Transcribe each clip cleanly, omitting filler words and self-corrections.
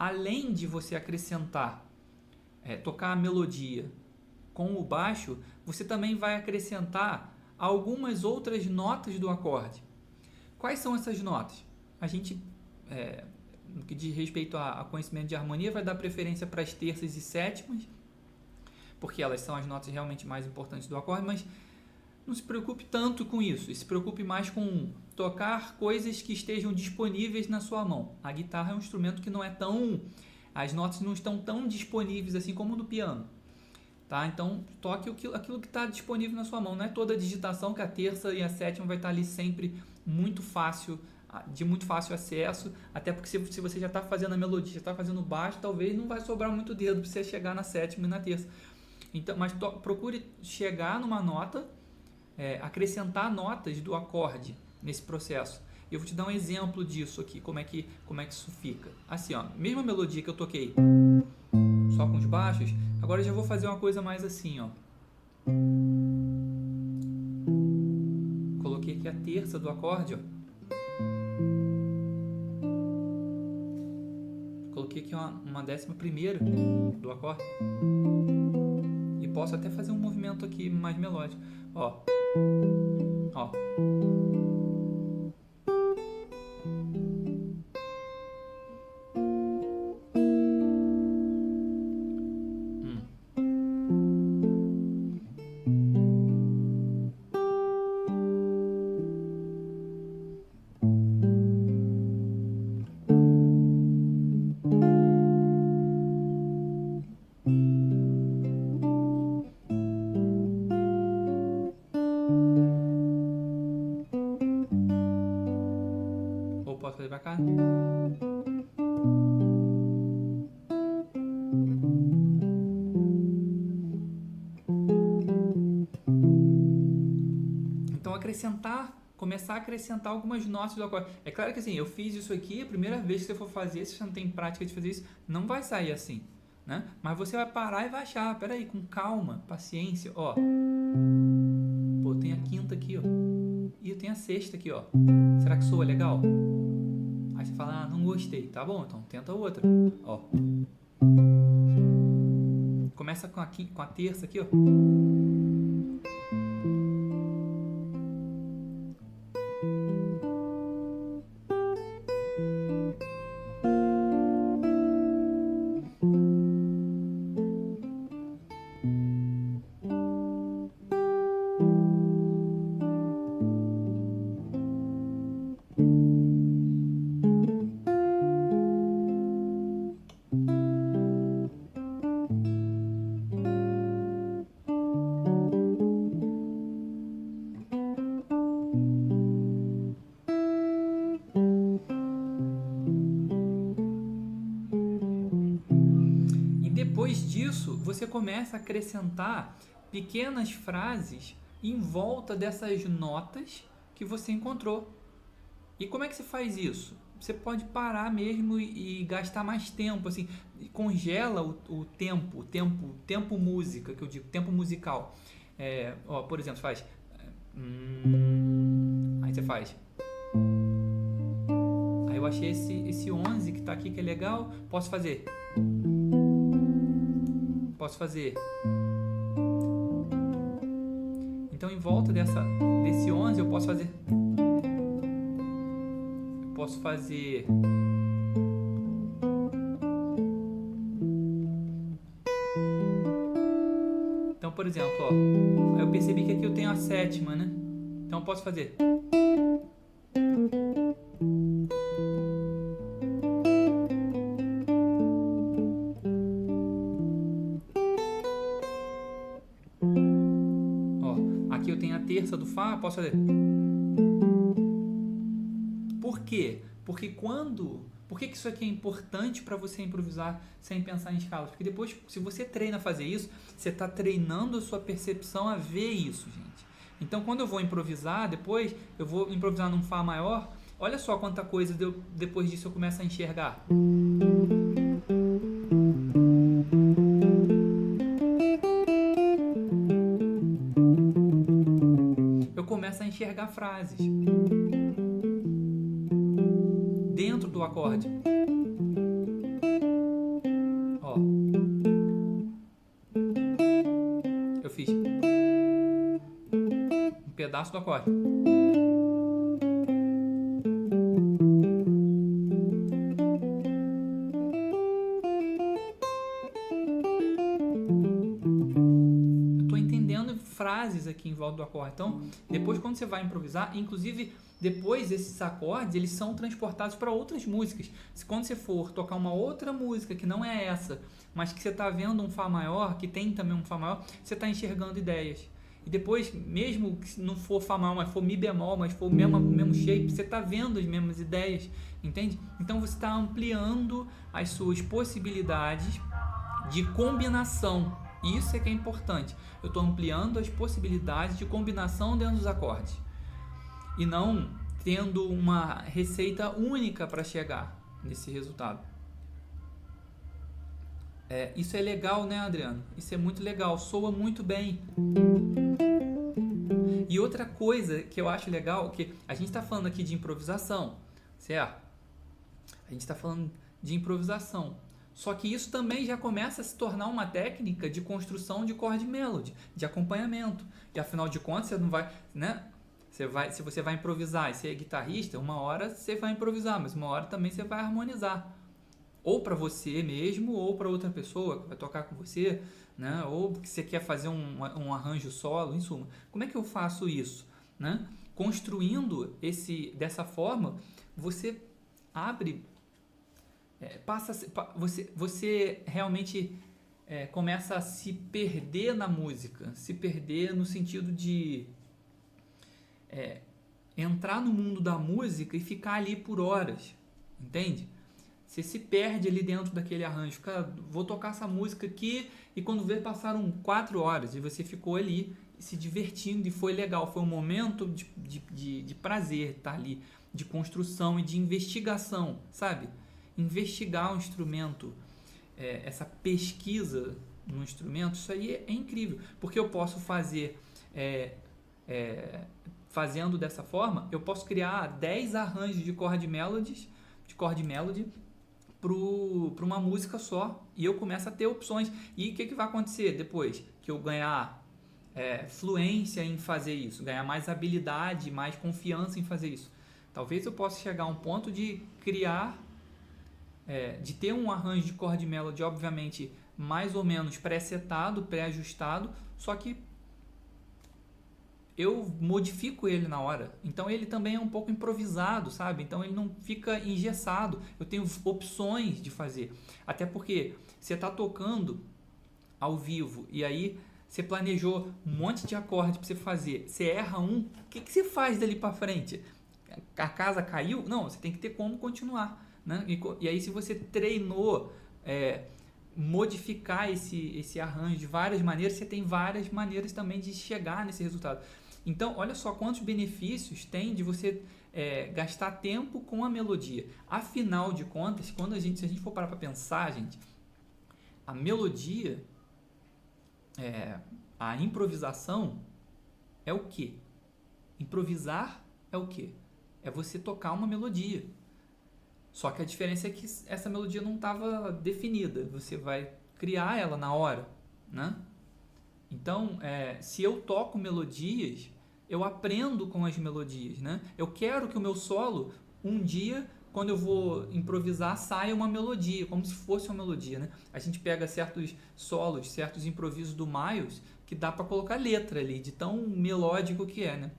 além de você acrescentar, tocar a melodia com o baixo, você também vai acrescentar algumas outras notas do acorde. Quais são essas notas? A gente, no que diz respeito a conhecimento de harmonia, vai dar preferência para as terças e sétimas, porque elas são as notas realmente mais importantes do acorde, mas não se preocupe tanto com isso, se preocupe mais com tocar coisas que estejam disponíveis na sua mão. A guitarra é um instrumento que não é tão... as notas não estão tão disponíveis assim como no piano. Tá? Então, toque aquilo que está disponível na sua mão. Não é toda a digitação que a terça e a sétima vai estar ali sempre muito fácil, de muito fácil acesso, até porque se você já está fazendo a melodia, já está fazendo baixo, talvez não vai sobrar muito dedo para você chegar na sétima e na terça. Então, mas procure chegar numa nota, acrescentar notas do acorde nesse processo. Eu vou te dar um exemplo disso aqui, como é que isso fica. Assim, ó, mesma melodia que eu toquei só com os baixos, agora eu já vou fazer uma coisa mais assim, ó. Coloquei aqui a terça do acorde, ó. Coloquei aqui uma 11ª do acorde. E posso até fazer um movimento aqui mais melódico, ó. Ó. Posso fazer pra cá? Então começar a acrescentar algumas notas do acorde. É claro que assim, eu fiz isso aqui, a primeira vez que você for fazer, se você não tem prática de fazer isso, não vai sair assim, né? Mas você vai parar e vai achar, peraí, com calma, paciência, ó. Pô, tem a quinta aqui, ó. E eu tenho a sexta aqui, ó. Será que soa legal? Aí você fala, não gostei. Tá bom, então tenta outra. Ó. Começa com a terça aqui, ó. Depois disso, você começa a acrescentar pequenas frases em volta dessas notas que você encontrou. E como é que você faz isso? Você pode parar mesmo e gastar mais tempo, assim, congela o tempo música, que eu digo, tempo musical. Ó, por exemplo, você faz... aí você faz... Aí eu achei esse 11 que está aqui, que é legal, posso fazer... Então, em volta desse 11, eu posso fazer... Então, por exemplo, ó, eu percebi que aqui eu tenho a sétima, né? Então, eu posso fazer... Aqui eu tenho a terça do Fá, posso fazer... Por quê? Porque Por que isso aqui é importante para você improvisar sem pensar em escalas? Porque depois, se você treina a fazer isso, você está treinando a sua percepção a ver isso, gente. Então, quando eu vou improvisar, depois eu vou improvisar num Fá maior, olha só quanta coisa depois disso eu começo a enxergar. Eu começo a enxergar frases dentro do acorde. pedaço do acorde. Eu estou entendendo frases aqui em volta do acorde. Então, depois quando você vai improvisar, inclusive depois esses acordes, eles são transportados para outras músicas. Quando você for tocar uma outra música que não é essa, mas que você está vendo um Fá maior, que tem também um Fá maior, você está enxergando ideias. E depois, mesmo que não for Fá maior, mas for Mi bemol, mas for o mesmo shape, você está vendo as mesmas ideias, entende? Então você está ampliando as suas possibilidades de combinação. Isso é que é importante. Eu estou ampliando as possibilidades de combinação dentro dos acordes. E não tendo uma receita única para chegar nesse resultado. Isso é legal, né, Adriano? Isso é muito legal, soa muito bem. E outra coisa que eu acho legal, que a gente está falando aqui de improvisação, certo? A gente está falando de improvisação. Só que isso também já começa a se tornar uma técnica de construção de chord melody, de acompanhamento. E afinal de contas, você não vai, né? Se você vai improvisar e você é guitarrista, uma hora você vai improvisar, mas uma hora também você vai harmonizar. Ou para você mesmo, ou para outra pessoa que vai tocar com você, né? Ou que você quer fazer um arranjo solo, em suma. Como é que eu faço isso? Né? Construindo dessa forma, você abre, você realmente começa a se perder na música, se perder no sentido de entrar no mundo da música e ficar ali por horas, entende? Você se perde ali dentro daquele arranjo, vou tocar essa música aqui, e quando vê, passaram 4 horas e você ficou ali se divertindo e foi legal, foi um momento de prazer estar ali, de construção e de investigação, sabe? Investigar o instrumento, essa pesquisa no instrumento, isso aí é incrível, porque eu posso fazer, fazendo dessa forma, eu posso criar 10 arranjos de chord melody para uma música só, e eu começo a ter opções. E o que vai acontecer depois que eu ganhar fluência em fazer isso, ganhar mais habilidade, mais confiança em fazer isso? Talvez eu possa chegar a um ponto de criar, de ter um arranjo de chord melody, obviamente, mais ou menos pré-setado, pré-ajustado, só que eu modifico ele na hora. Então ele também é um pouco improvisado, sabe? Então ele não fica engessado. Eu tenho opções de fazer. Até porque você está tocando ao vivo e aí você planejou um monte de acorde para você fazer. Você erra um, o que você faz dali para frente? A casa caiu? Não, você tem que ter como continuar, né? E aí se você treinou modificar esse arranjo de várias maneiras, você tem várias maneiras também de chegar nesse resultado. Então, olha só quantos benefícios tem de você gastar tempo com a melodia. Afinal de contas, se a gente for parar para pensar, gente, a melodia, a improvisação é o quê? Improvisar é o quê? É você tocar uma melodia. Só que a diferença é que essa melodia não estava definida. Você vai criar ela na hora, né? Então, se eu toco melodias, eu aprendo com as melodias, né? Eu quero que o meu solo, um dia, quando eu vou improvisar, saia uma melodia, como se fosse uma melodia, né? A gente pega certos solos, certos improvisos do Miles, que dá para colocar letra ali, de tão melódico que é, né?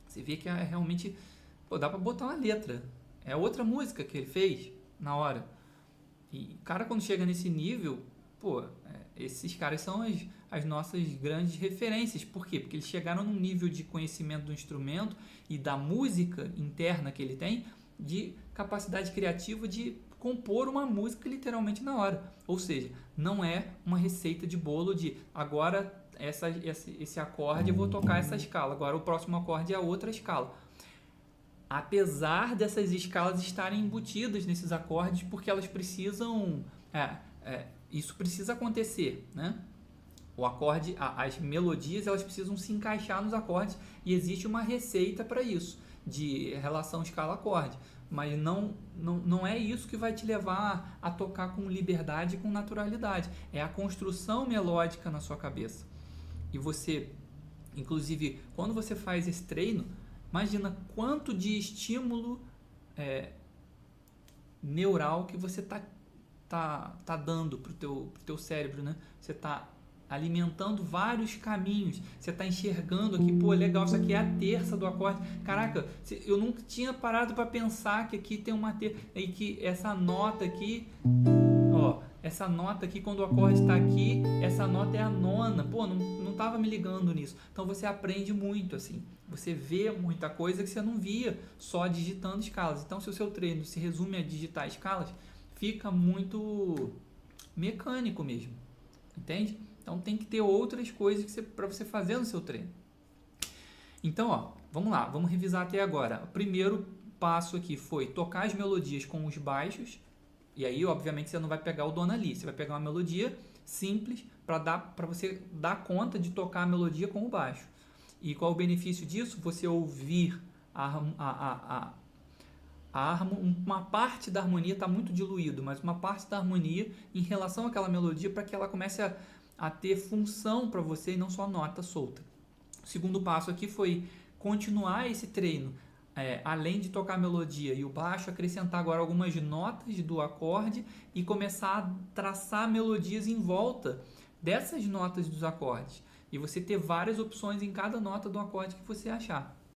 Você vê que realmente, dá para botar uma letra. É outra música que ele fez na hora. E o cara, quando chega nesse nível, esses caras são as nossas grandes referências. Por quê? Porque eles chegaram num nível de conhecimento do instrumento e da música interna que ele tem, de capacidade criativa de compor uma música literalmente na hora. Ou seja, não é uma receita de bolo de agora esse acorde eu vou tocar essa escala, agora o próximo acorde é a outra escala. Apesar dessas escalas estarem embutidas nesses acordes, porque elas precisam... isso precisa acontecer, né? O acorde, as melodias, elas precisam se encaixar nos acordes e existe uma receita para isso, de relação escala-acorde. Mas não é isso que vai te levar a tocar com liberdade e com naturalidade. É a construção melódica na sua cabeça. E você Inclusive, quando você faz esse treino, imagina quanto de estímulo neural que você tá dando pro teu cérebro, né? Você tá alimentando vários caminhos. Você tá enxergando aqui, pô, legal, isso aqui é a terça do acorde. Caraca, eu nunca tinha parado para pensar que aqui tem uma terça e que essa nota aqui, ó, essa nota aqui, quando o acorde está aqui, essa nota é a nona. Pô, não tava me ligando nisso. Então você aprende muito, assim. Você vê muita coisa que você não via só digitando escalas. Então, se o seu treino se resume a digitar escalas, fica muito mecânico mesmo. Entende? Então, tem que ter outras coisas para você fazer no seu treino. Então, ó, vamos lá. Vamos revisar até agora. O primeiro passo aqui foi tocar as melodias com os baixos. E aí, obviamente, você não vai pegar o Dona Lee. Você vai pegar uma melodia simples para você dar conta de tocar a melodia com o baixo. E qual o benefício disso? Você ouvir uma parte da harmonia está muito diluído, mas uma parte da harmonia em relação àquela melodia para que ela comece a ter função para você e não só nota solta. O segundo passo aqui foi continuar esse treino. Além de tocar a melodia e o baixo, acrescentar agora algumas notas do acorde e começar a traçar melodias em volta dessas notas dos acordes. E você ter várias opções em cada nota do acorde que você achar.